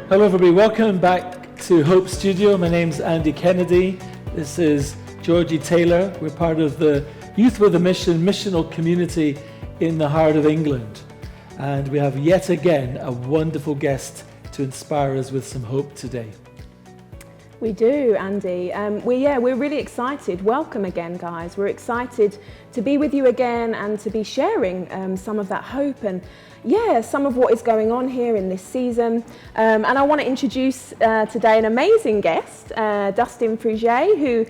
Hello everybody, welcome back to Hope Studio. My name's Andy Kennedy. This is Georgie Taylor. We're part of the Youth with a Mission missional community in the heart of England. And we have yet again a wonderful guest to inspire us with some hope today. We do, Andy. We're really excited. Welcome again, guys. We're excited to be with you again and to be sharing some of that hope and some of what is going on here in this season. And I want to introduce today an amazing guest, Dustin Frugé, who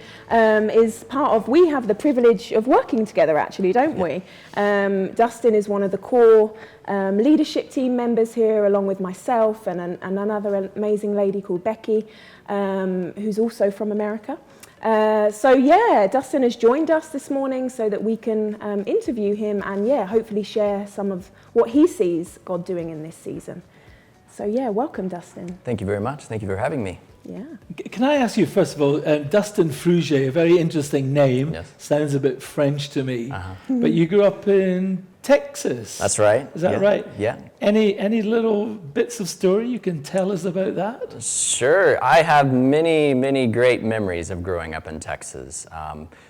is part of, we have the privilege of working together actually, don't we? Dustin is one of the core leadership team members here, along with myself and another amazing lady called Becky, who's also from America. Dustin has joined us this morning so that we can interview him and hopefully share some of what he sees God doing in this season. So welcome, Dustin. Thank you very much. Thank you for having me. Yeah. Can I ask you, first of all, Dustin Frugé, a very interesting name. Yes. Sounds a bit French to me. But you grew up in Texas. That's right. Is that right? Yeah. Any little bits of story you can tell us about that? Sure. I have many great memories of growing up in Texas.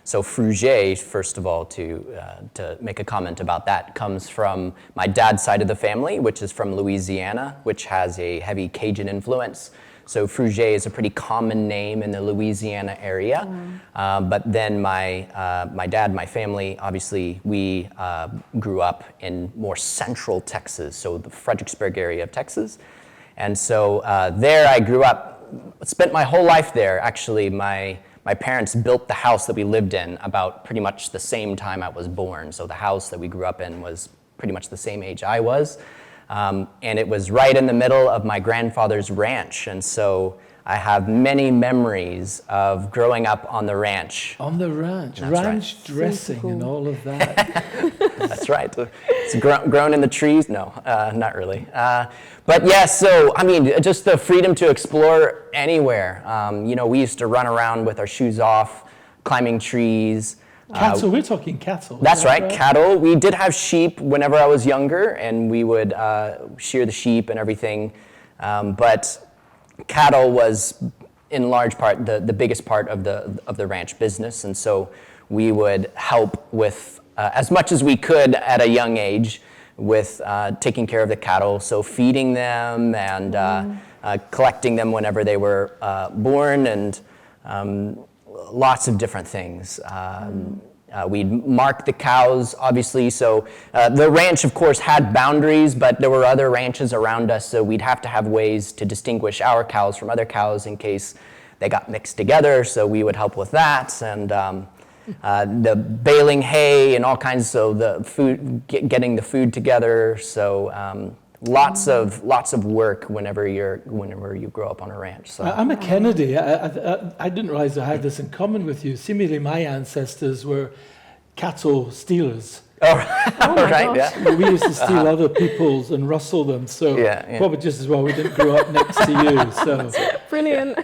So Frugé, first of all, to make a comment about that, comes from my dad's side of the family, which is from Louisiana, which has a heavy Cajun influence. So Frugé is a pretty common name in the Louisiana area. But then my dad, my family, obviously, we grew up in more central Texas, so the Fredericksburg area of Texas. And so there I grew up, spent my whole life there. Actually, my parents built the house that we lived in about pretty much the same time I was born. So the house that we grew up in was pretty much the same age I was. And it was right in the middle of my grandfather's ranch. And so I have many memories of growing up on the ranch. On the ranch, That's ranch right. dressing and all of that. That's right. It's grown in the trees? No, not really. So, I mean, just the freedom to explore anywhere. We used to run around with our shoes off, climbing trees. Cattle, we're talking cattle. That's right, cattle. We did have sheep whenever I was younger, and we would shear the sheep and everything. But cattle was, in large part, the biggest part of the ranch business, and so we would help with as much as we could at a young age with taking care of the cattle, so feeding them and collecting them whenever they were born, and lots of different things. We'd mark the cows, obviously, so the ranch, of course, had boundaries, but there were other ranches around us, so we'd have to have ways to distinguish our cows from other cows in case they got mixed together, so we would help with that, and the baling hay and all kinds, so the food, getting the food together, so lots of work whenever you grow up on a ranch. So. I'm a Kennedy. I didn't realize I had this in common with you. Seemingly my ancestors were cattle stealers. Oh, right, yeah. We used to steal other people's and rustle them, so probably just as well we didn't grow up next to you. So Brilliant.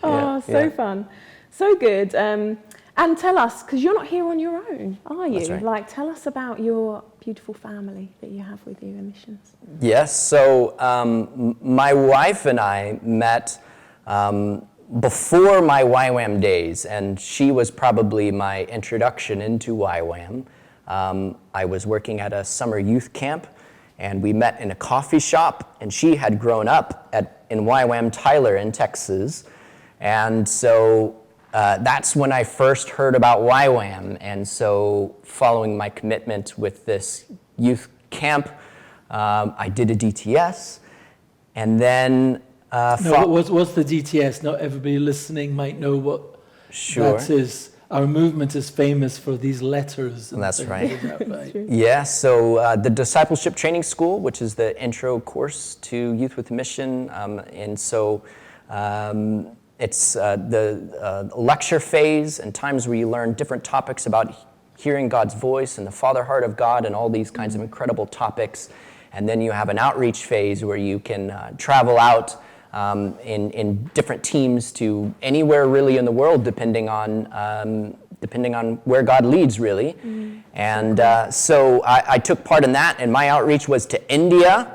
Fun. So good. And tell us, because you're not here on your own, are you? That's right. Tell us about your beautiful family that you have with you in missions. Yes, so my wife and I met before my YWAM days, and she was probably my introduction into YWAM. I was working at a summer youth camp, and we met in a coffee shop, and she had grown up in YWAM Tyler in Texas, and so that's when I first heard about YWAM, and so following my commitment with this youth camp, I did a DTS, and then... what's the DTS? Not everybody listening might know what that is. Our movement is famous for these letters. And that's right. Is that right? Yeah, so the Discipleship Training School, which is the intro course to Youth with Mission, and so... It's the lecture phase and times where you learn different topics about hearing God's voice and the Father heart of God and all these kinds of incredible topics. And then you have an outreach phase where you can travel out in different teams to anywhere really in the world, depending on where God leads, really. And so I took part in that, and my outreach was to India.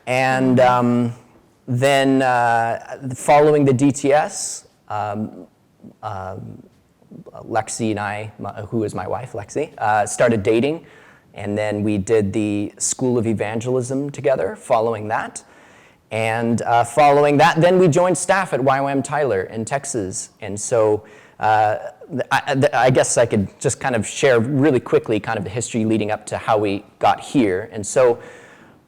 And Then following the DTS, Lexi and I, who is my wife, Lexi, started dating. And then we did the School of Evangelism together following that. And following that, then we joined staff at YWAM Tyler in Texas. And so I guess I could just kind of share really quickly kind of the history leading up to how we got here. And so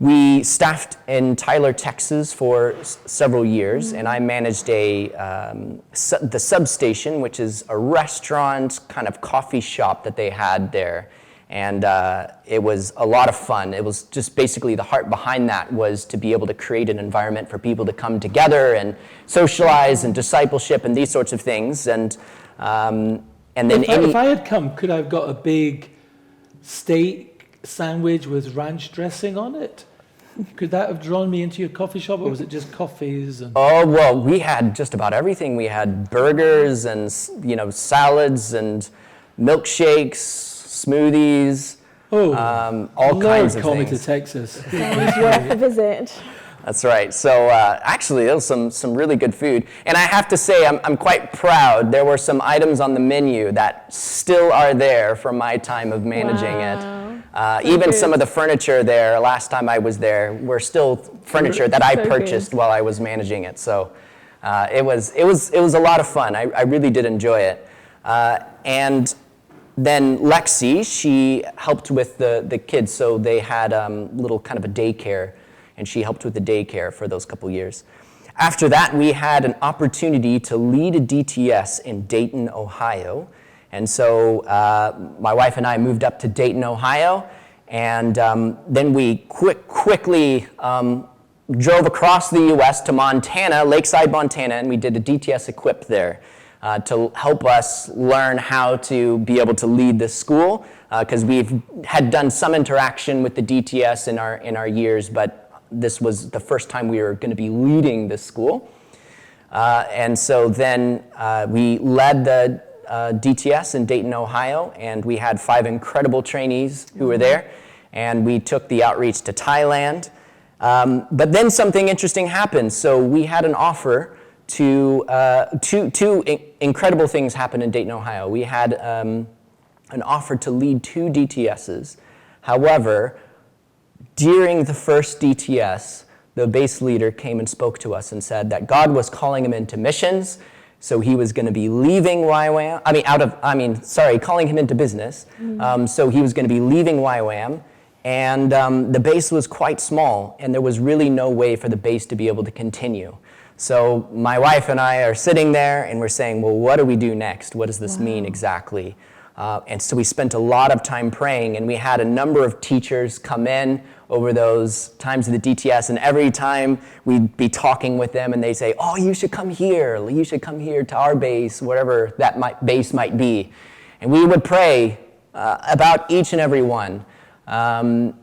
we staffed in Tyler, Texas for several years, and I managed the substation, which is a restaurant, kind of coffee shop that they had there. And it was a lot of fun. It was just basically the heart behind that was to be able to create an environment for people to come together and socialize and discipleship and these sorts of things. And then if I had come, could I have got a big steak sandwich with ranch dressing on it? Could that have drawn me into your coffee shop, or was it just coffees? Oh, well, we had just about everything. We had burgers and, salads and milkshakes, smoothies, all kinds of things. Call me to Texas. It's worth a visit. That's right. So actually, there was some really good food. And I have to say, I'm quite proud. There were some items on the menu that still are there from my time of managing it. Even some of the furniture there, last time I was there, were still furniture that I purchased while I was managing it. So it was a lot of fun. I really did enjoy it. And then Lexi, she helped with the kids. So they had little kind of a daycare, and she helped with the daycare for those couple years. After that, we had an opportunity to lead a DTS in Dayton, Ohio. And so my wife and I moved up to Dayton, Ohio, and then we quickly drove across the U.S. to Montana, Lakeside, Montana, and we did a DTS equip there to help us learn how to be able to lead this school, because we had done some interaction with the DTS in our years, but this was the first time we were going to be leading this school. And so then we led the DTS in Dayton, Ohio, and we had 5 incredible trainees who were there, and we took the outreach to Thailand. But then something interesting happened. So we had an offer to, two incredible things happened in Dayton, Ohio. We had an offer to lead 2 DTSs. However, during the first DTS, the base leader came and spoke to us and said that God was calling him into missions. So he was going to be leaving YWAM, calling him into business. So he was going to be leaving YWAM, and the base was quite small, and there was really no way for the base to be able to continue. So my wife and I are sitting there, and we're saying, well, what do we do next? What does this mean exactly? And so we spent a lot of time praying, and we had a number of teachers come in over those times of the DTS, and every time we'd be talking with them, and they'd say, oh, you should come here to our base, whatever that base might be. And we would pray about each and every one, and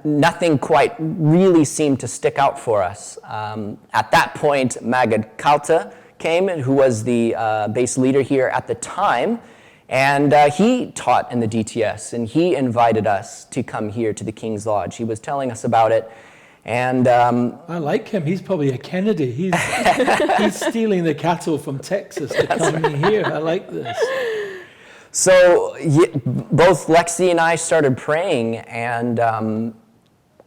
nothing quite really seemed to stick out for us. At that point, Magad Kalta came, who was the base leader here at the time, and he taught in the DTS, and he invited us to come here to the King's Lodge. He was telling us about it, and I like him. He's probably a Kennedy. He's stealing the cattle from Texas to come here. I like this. So both Lexi and I started praying, and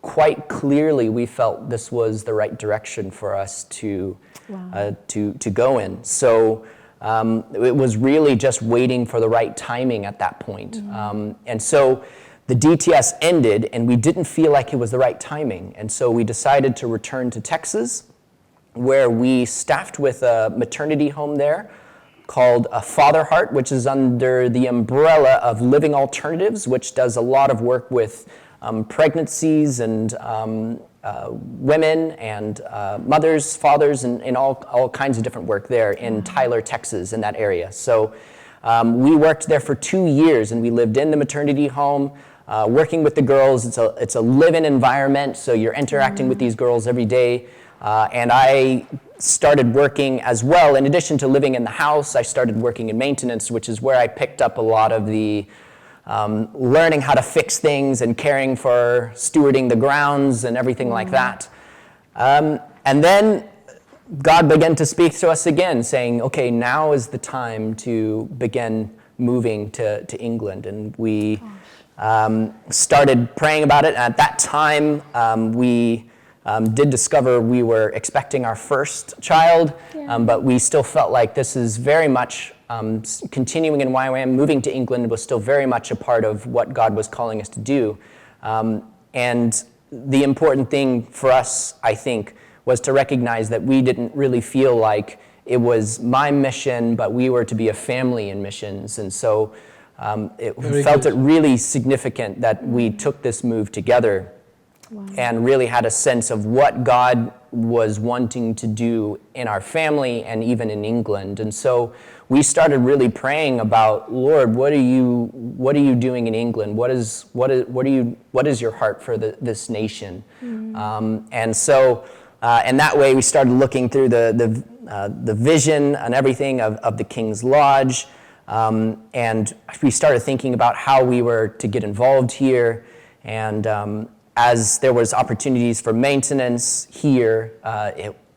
quite clearly we felt this was the right direction for us to go in. So it was really just waiting for the right timing at that point. And so the DTS ended, and we didn't feel like it was the right timing. And so we decided to return to Texas, where we staffed with a maternity home there called Father Heart, which is under the umbrella of Living Alternatives, which does a lot of work with pregnancies and women and mothers, fathers, and all kinds of different work there in Tyler, Texas, in that area. So we worked there for 2 years, and we lived in the maternity home, working with the girls. It's a live-in environment, so you're interacting with these girls every day. And I started working as well. In addition to living in the house, I started working in maintenance, which is where I picked up a lot of the learning how to fix things and caring for stewarding the grounds and everything like that. And then God began to speak to us again, saying, okay, now is the time to begin moving to England. And we started praying about it. And at that time, we did discover we were expecting our first child, but we still felt like this is very much continuing in YWAM. Moving to England was still very much a part of what God was calling us to do. And the important thing for us, I think, was to recognize that we didn't really feel like it was my mission, but we were to be a family in missions. And so it felt it really significant that we took this move together. Wow. And really had a sense of what God was wanting to do in our family and even in England. And so we started really praying about, Lord, what are you doing in England? What is your heart for this nation? And so and that way we started looking through the vision and everything of the King's Lodge, and we started thinking about how we were to get involved here. And as there was opportunities for maintenance here,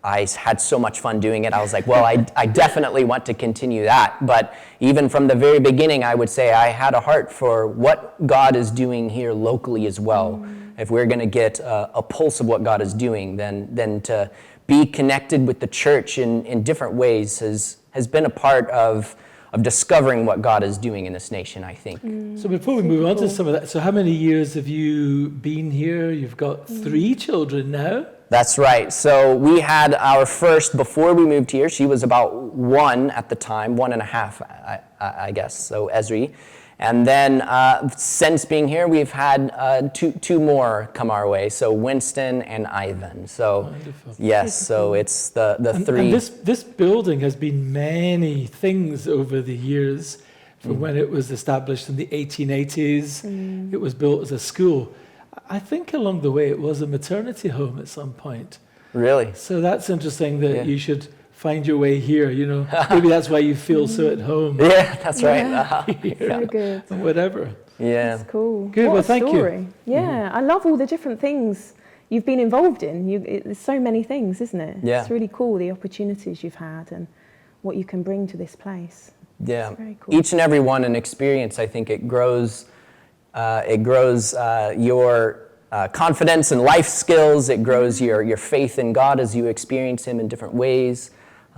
I had so much fun doing it. I was like, well, I definitely want to continue that. But even from the very beginning, I would say I had a heart for what God is doing here locally as well. If we're going to get a pulse of what God is doing, then to be connected with the church in different ways has been a part of discovering what God is doing in this nation, I think. So before we move on to some of that, so how many years have you been here? You've got 3 children now. That's right. So we had our first before we moved here. She was about 1 at the time, 1.5, I guess. So Esri. And then since being here, we've had two more come our way. So Winston and Ivan. So wonderful. Yes, so it's the 3. And this building has been many things over the years. From when it was established in the 1880s, it was built as a school. I think along the way it was a maternity home at some point. Really? So that's interesting that you should find your way here, you know. Maybe that's why you feel so at home. Yeah, that's right. Very good. Whatever. Yeah. That's cool. Good, what well, a thank story. you. Yeah, I love all the different things you've been involved in. There's so many things, isn't it? Yeah. It's really cool, the opportunities you've had and what you can bring to this place. Yeah. Very cool. Each and every one an experience. I think it grows your confidence and life skills. It grows your faith in God as you experience Him in different ways.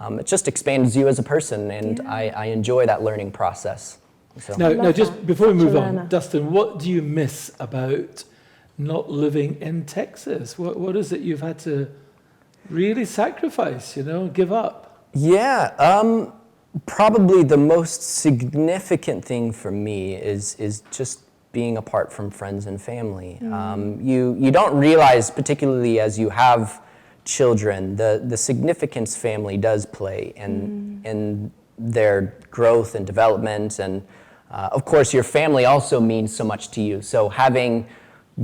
It just expands you as a person, and I enjoy that learning process. So. Now, just before we move on, learner. Dustin, what do you miss about not living in Texas? What is it you've had to really sacrifice, give up? Yeah, probably the most significant thing for me is just being apart from friends and family. You don't realize, particularly as you have children, the significance family does play in their growth and development. And of course, your family also means so much to you. So having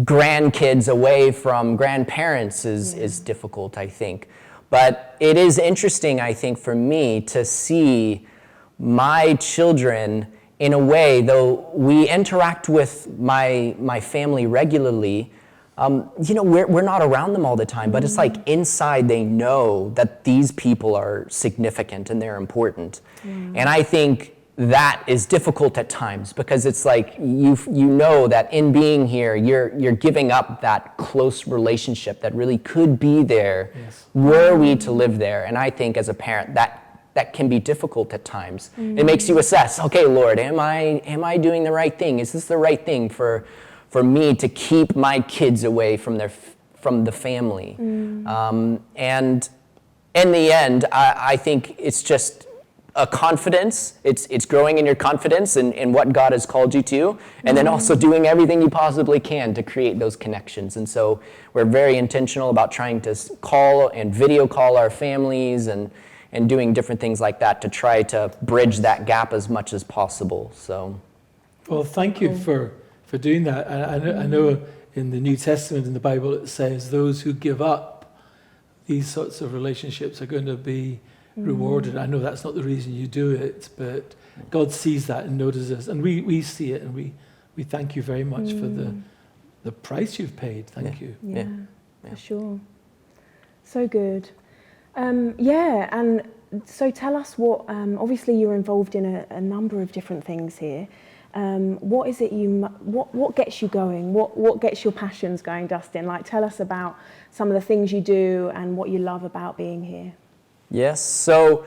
grandkids away from grandparents is difficult, I think. But it is interesting, I think, for me to see my children in a way, though we interact with my family regularly, we're not around them all the time, but it's like inside they know that these people are significant and they're important. And I think that is difficult at times because it's like you know that in being here, you're giving up that close relationship that really could be there were we to live there. And I think as a parent, that can be difficult at times. It makes you assess, okay, Lord, am I doing the right thing? Is this the right thing for me to keep my kids away from the family? And in the end, I think it's just a confidence. It's growing in your confidence in what God has called you to, and then also doing everything you possibly can to create those connections. And so we're very intentional about trying to call and video call our families and doing different things like that to try to bridge that gap as much as possible. So, well, thank you for doing that. I know in the New Testament in the Bible it says those who give up these sorts of relationships are going to be rewarded. I know that's not the reason you do it, but God sees that and notices, and we see it, and we thank you very much for the price you've paid. Thank you. Yeah, for sure. So good. Yeah, and so tell us what, obviously you're involved in a number of different things here. What is it what gets you going? What gets your passions going, Dustin? Like, tell us about some of the things you do and what you love about being here. Yes, so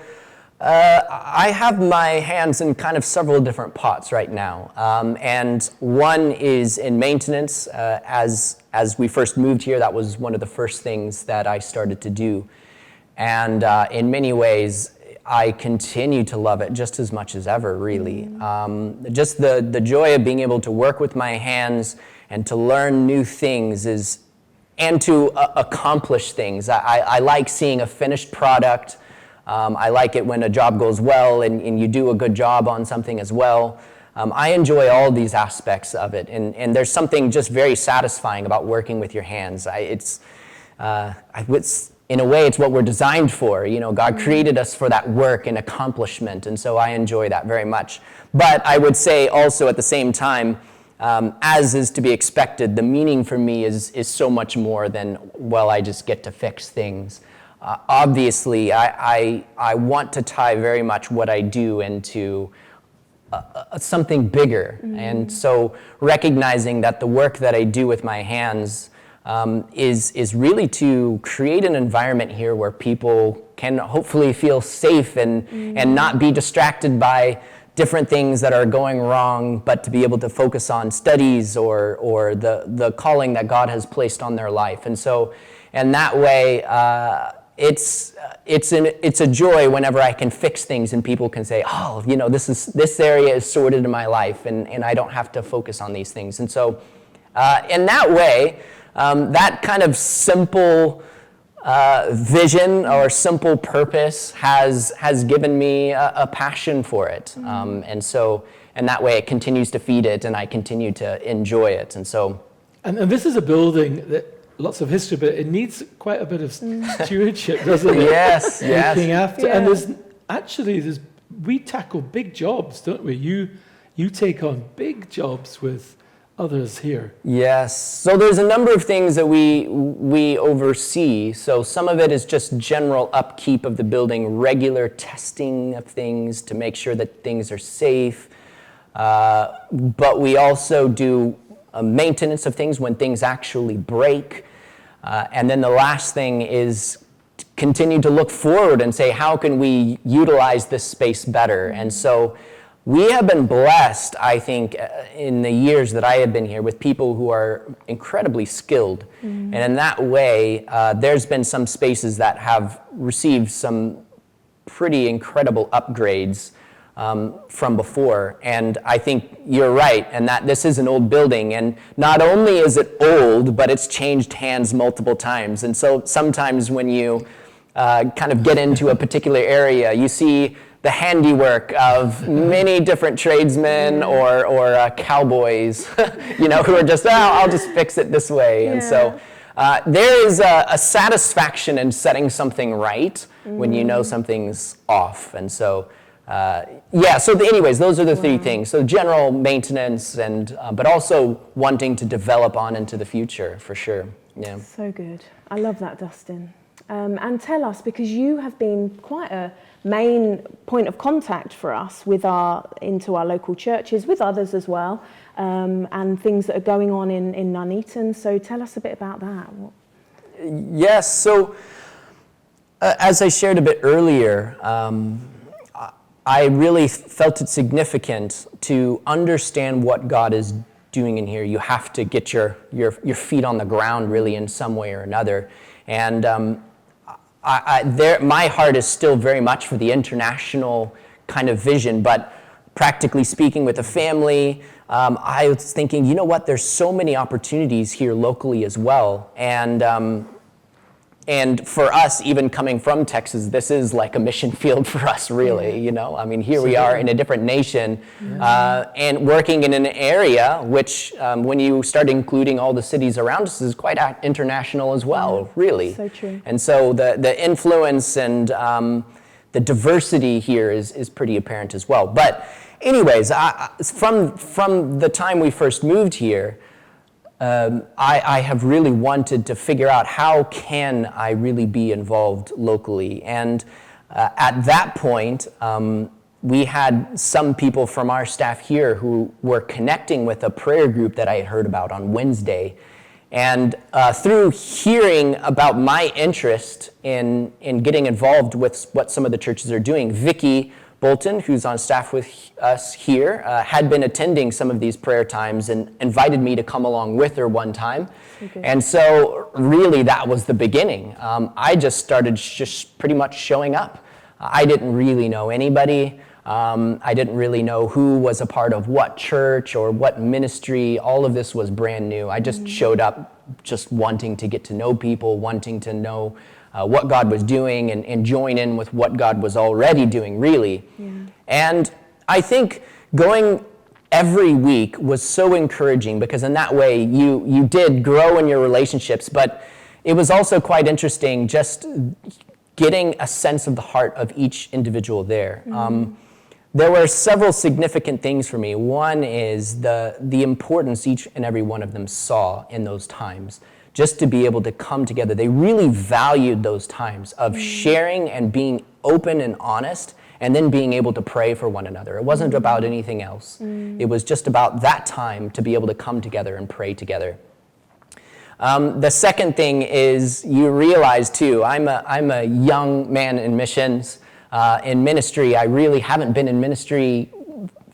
I have my hands in kind of several different pots right now. And one is in maintenance. As we first moved here, that was one of the first things that I started to do. And in many ways, I continue to love it just as much as ever, really. Just the joy of being able to work with my hands and to learn new things and to accomplish things. I like seeing a finished product. I like it when a job goes well and you do a good job on something as well. I enjoy all these aspects of it, and there's something just very satisfying about working with your hands. In a way, it's what we're designed for. You know, God created us for that work and accomplishment, and so I enjoy that very much. But I would say also at the same time, as is to be expected, the meaning for me is so much more than, well, I just get to fix things. Obviously, I want to tie very much what I do into something bigger. And so recognizing that the work that I do with my hands is really to create an environment here where people can hopefully feel safe and not be distracted by different things that are going wrong, but to be able to focus on studies or the calling that God has placed on their life. And so in that way, it's a joy whenever I can fix things and people can say, oh, you know, this area is sorted in my life, and I don't have to focus on these things. And so in that way, that kind of simple vision or simple purpose has given me a passion for it. And so in that way, it continues to feed it, and I continue to enjoy it. And so, and this is a building that lots of history, but it needs quite a bit of stewardship, doesn't it? Yes. Looking after, Yeah. and we tackle big jobs, don't we? You take on big jobs with others here. Yes. So there's a number of things that we oversee. So some of it is just general upkeep of the building, regular testing of things to make sure that things are safe. But we also do maintenance of things when things actually break. And then the last thing is to continue to look forward and say, how can we utilize this space better? And so we have been blessed, I think, in the years that I have been here with people who are incredibly skilled. And in that way, there's been some spaces that have received some pretty incredible upgrades from before. And I think you're right, and that this is an old building, and not only is it old, but it's changed hands multiple times. And so sometimes when you kind of get into a particular area, you see the handiwork of many different tradesmen or cowboys, you know, who are just, I'll just fix it this way. And so there is a satisfaction in setting something right when you know something's off. And so anyways, those are the three things. So general maintenance, and but also wanting to develop on into the future, for sure. Yeah. So good. I love that, Dustin. And tell us, because you have been quite a main point of contact for us into our local churches, with others as well, and things that are going on in Nuneaton. So tell us a bit about that. Yes. So as I shared a bit earlier, I really felt it significant to understand what God is doing in here. You have to get your feet on the ground, really, in some way or another. And my heart is still very much for the international kind of vision, but practically speaking, with a family, I was thinking, you know what? There's so many opportunities here locally as well, and for us, even coming from Texas, this is like a mission field for us, really. You know, I mean, here we are in a different nation, and working in an area which, when you start including all the cities around us, is quite international as well, really. So true. And so the influence and the diversity here is pretty apparent as well. But anyways, from the time we first moved here, I have really wanted to figure out how can I really be involved locally. And at that point, we had some people from our staff here who were connecting with a prayer group that I had heard about on Wednesday. And through hearing about my interest in getting involved with what some of the churches are doing, Vicky Bolton, who's on staff with us here, had been attending some of these prayer times and invited me to come along with her one time. Okay. And so really that was the beginning. I just started just pretty much showing up. I didn't really know anybody. I didn't really know who was a part of what church or what ministry. All of this was brand new. I just showed up just wanting to get to know people, wanting to know what God was doing and join in with what God was already doing, really. Yeah. And I think going every week was so encouraging because in that way you did grow in your relationships, but it was also quite interesting just getting a sense of the heart of each individual there. There were several significant things for me. One is the importance each and every one of them saw in those times, just to be able to come together. They really valued those times of sharing and being open and honest, and then being able to pray for one another. It wasn't about anything else. It was just about that time to be able to come together and pray together. The second thing is you realize too, I'm a young man in missions. In ministry, I really haven't been in ministry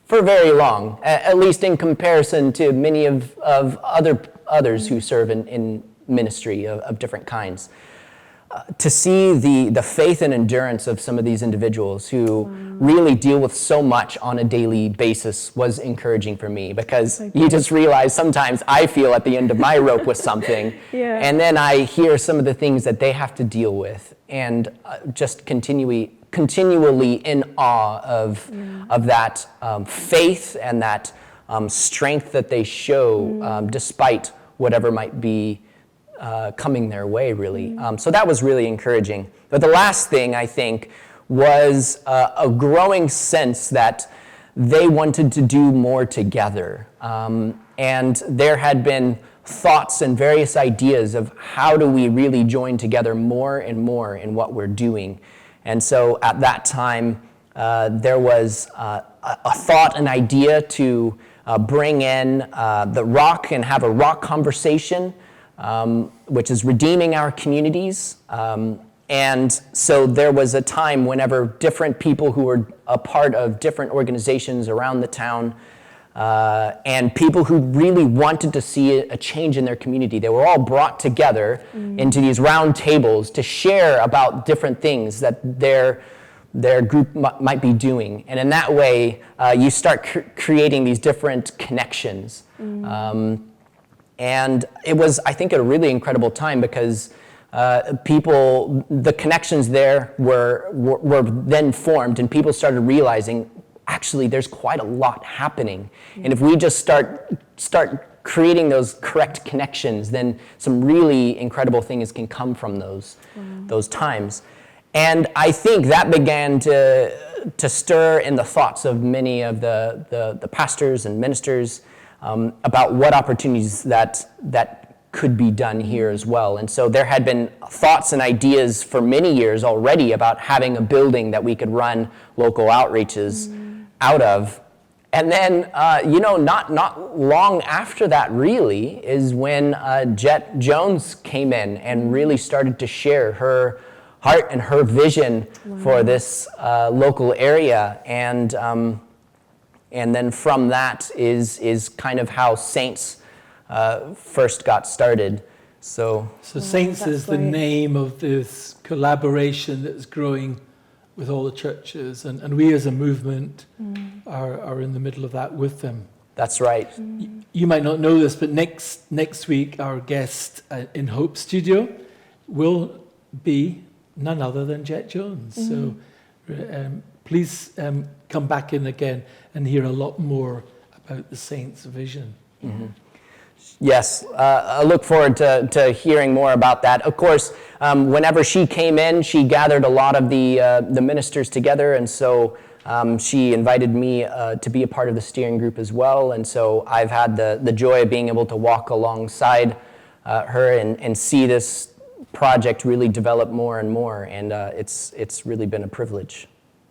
for very long, at least in comparison to many of others who serve in ministry of different kinds. To see the faith and endurance of some of these individuals who really deal with so much on a daily basis was encouraging for me, because you just realize sometimes I feel at the end of my rope with something, and then I hear some of the things that they have to deal with, and just continually in awe of that faith and that strength that they show despite whatever might be coming their way, really. So that was really encouraging. But the last thing, I think, was a growing sense that they wanted to do more together. And there had been thoughts and various ideas of how do we really join together more and more in what we're doing. And so at that time, there was a thought, an idea to bring in the rock and have a rock conversation, which is redeeming our communities. And so there was a time whenever different people who were a part of different organizations around the town and people who really wanted to see a change in their community, they were all brought together into these round tables to share about different things that their group might be doing. And in that way, you start creating these different connections. And it was, I think, a really incredible time because the connections there were then formed, and people started realizing, actually, there's quite a lot happening. And if we just start creating those correct connections, then some really incredible things can come from those times. And I think that began to stir in the thoughts of many of the pastors and ministers about what opportunities that could be done here as well. And so there had been thoughts and ideas for many years already about having a building that we could run local outreaches out of. And then, not long after that really is when Jet Jones came in and really started to share her heart and her vision for this local area. And then from that is kind of how Saints first got started. So Saints is the name of this collaboration that's growing with all the churches, and we as a movement are in the middle of that with them. That's right. You might not know this, but next week our guest in Hope Studio will be none other than Jet Jones. So please come back in again and hear a lot more about the Saints' vision. Yes, I look forward to hearing more about that. Of course, whenever she came in, she gathered a lot of the ministers together, and so She invited me to be a part of the steering group as well, and so I've had the joy of being able to walk alongside her and see this project really develop more and more, and it's really been a privilege.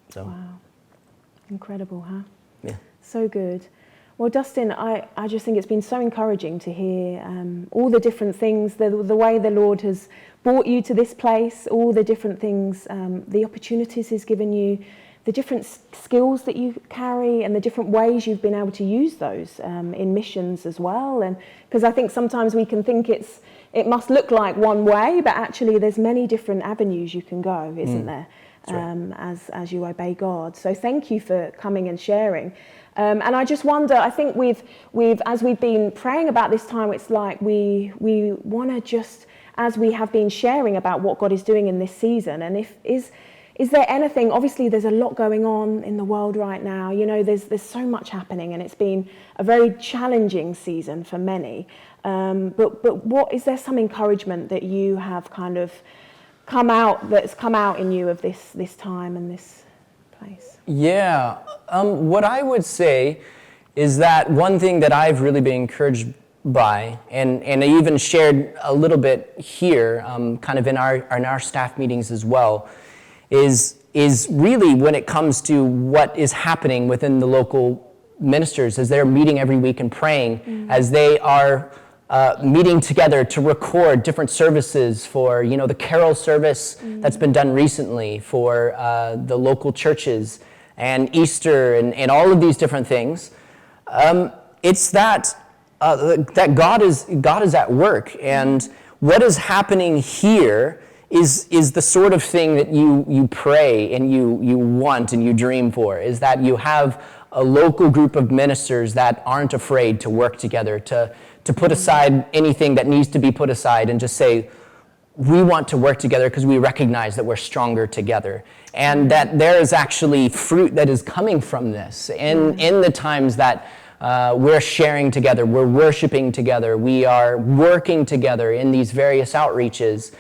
So. Wow. Incredible, huh? Yeah. So good. Well, Dustin, I just think it's been so encouraging to hear all the different things, the way the Lord has brought you to this place, all the different things, the opportunities He's given you, the different skills that you carry, and the different ways you've been able to use those in missions as well. And because I think sometimes we can think it must look like one way, but actually there's many different avenues you can go, isn't there? Right. As you obey God. So thank you for coming and sharing. And I just wonder, I think as we've been praying about this time, it's like we want to just, as we have been sharing about what God is doing in this season, and is there anything, obviously there's a lot going on in the world right now, you know, there's so much happening, and it's been a very challenging season for many. But what, is there some encouragement that you have kind of that's come out in you of this time and this place? Yeah, what I would say is that one thing that I've really been encouraged by, and I even shared a little bit here, kind of in our staff meetings as well, is really when it comes to what is happening within the local ministers as they're meeting every week and praying, as they are meeting together to record different services for, you know, the carol service that's been done recently for the local churches, and Easter, and all of these different things. It's that God is at work, and what is happening here is the sort of thing that you pray and you want and you dream for, is that you have a local group of ministers that aren't afraid to work together, to put aside anything that needs to be put aside and just say, we want to work together because we recognize that we're stronger together, and that there is actually fruit that is coming from this. And in the times that we're sharing together, we're worshiping together, we are working together in these various outreaches,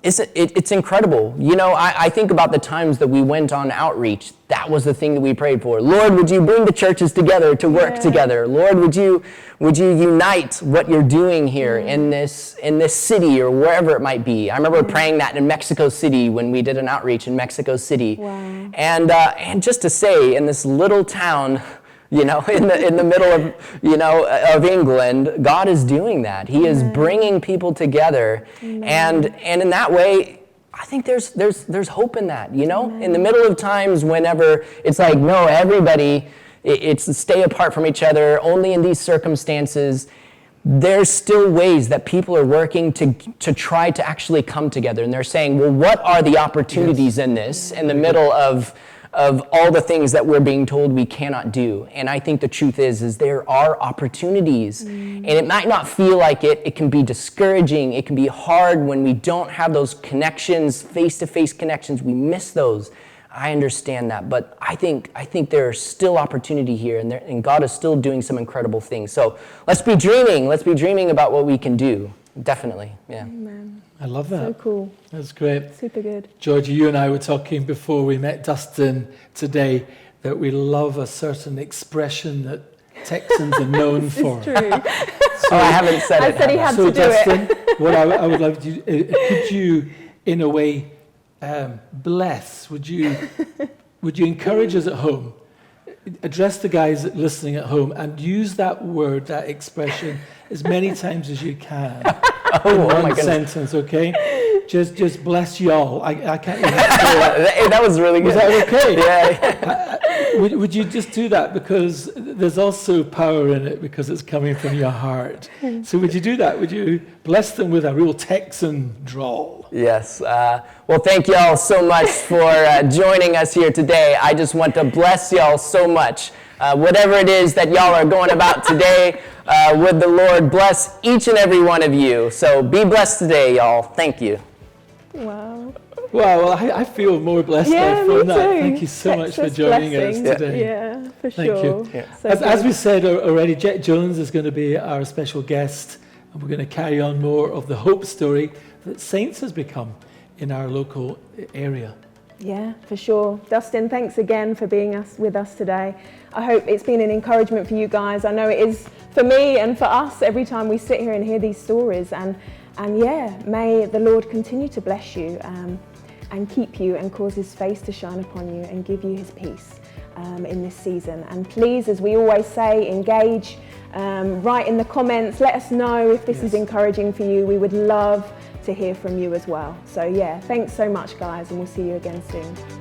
it's incredible. You know, I think about the times that we went on outreach. That was the thing that we prayed for. Lord, would you bring the churches together to work together? Lord, would you unite what you're doing here in this city or wherever it might be? I remember praying that in Mexico City when we did an outreach in Mexico City. Wow. And just to say, in this little town, you know, in the middle of, you know, of England, God is doing that. He is bringing people together, and in that way, I think there's hope in that. You know, in the middle of times whenever it's like, no, everybody, it's stay apart from each other. Only in these circumstances, there's still ways that people are working to try to actually come together, and they're saying, well, what are the opportunities in this, in the middle of all the things that we're being told we cannot do? And I think the truth is there are opportunities, and it might not feel like it. It can be discouraging. It can be hard when we don't have those connections, face-to-face connections. We miss those. I understand that, but I think there is still opportunity here, and God is still doing some incredible things. So let's be dreaming. Let's be dreaming about what we can do. Definitely, yeah. Amen. I love that. So cool. That's great. Super good. Georgie, you and I were talking before we met Dustin today that we love a certain expression that Texans are known for. It's true. So I haven't said it. I said he had so to do Dustin, it. what I would love to do, could you, in a way, bless? Would you encourage us at home? Address the guys listening at home and use that word, that expression, as many times as you can. In one sentence, okay? Just bless y'all. I can't even say that. That was really good. Was that okay? Yeah. Would you just do that? Because there's also power in it because it's coming from your heart. So would you do that? Would you bless them with a real Texan drawl? Yes. Well, thank y'all so much for joining us here today. I just want to bless y'all so much. Whatever it is that y'all are going about today, would the Lord bless each and every one of you. So be blessed today, y'all. Thank you. Wow. Wow, well, I feel more blessed now from that. Thank you so much for joining us blessing. today. Yeah, for Thank sure. you. Yeah. So As we said already, Jet Jones is going to be our special guest, and we're going to carry on more of the hope story that Saints has become in our local area. Yeah, for sure. Dustin, thanks again for being with us today. I hope it's been an encouragement for you guys. I know it is for me and for us every time we sit here and hear these stories. And yeah, may the Lord continue to bless you and keep you and cause his face to shine upon you and give you his peace in this season. And please, as we always say, engage, write in the comments, let us know if this is encouraging for you. We would love to hear from you as well. So yeah, thanks so much guys, and we'll see you again soon.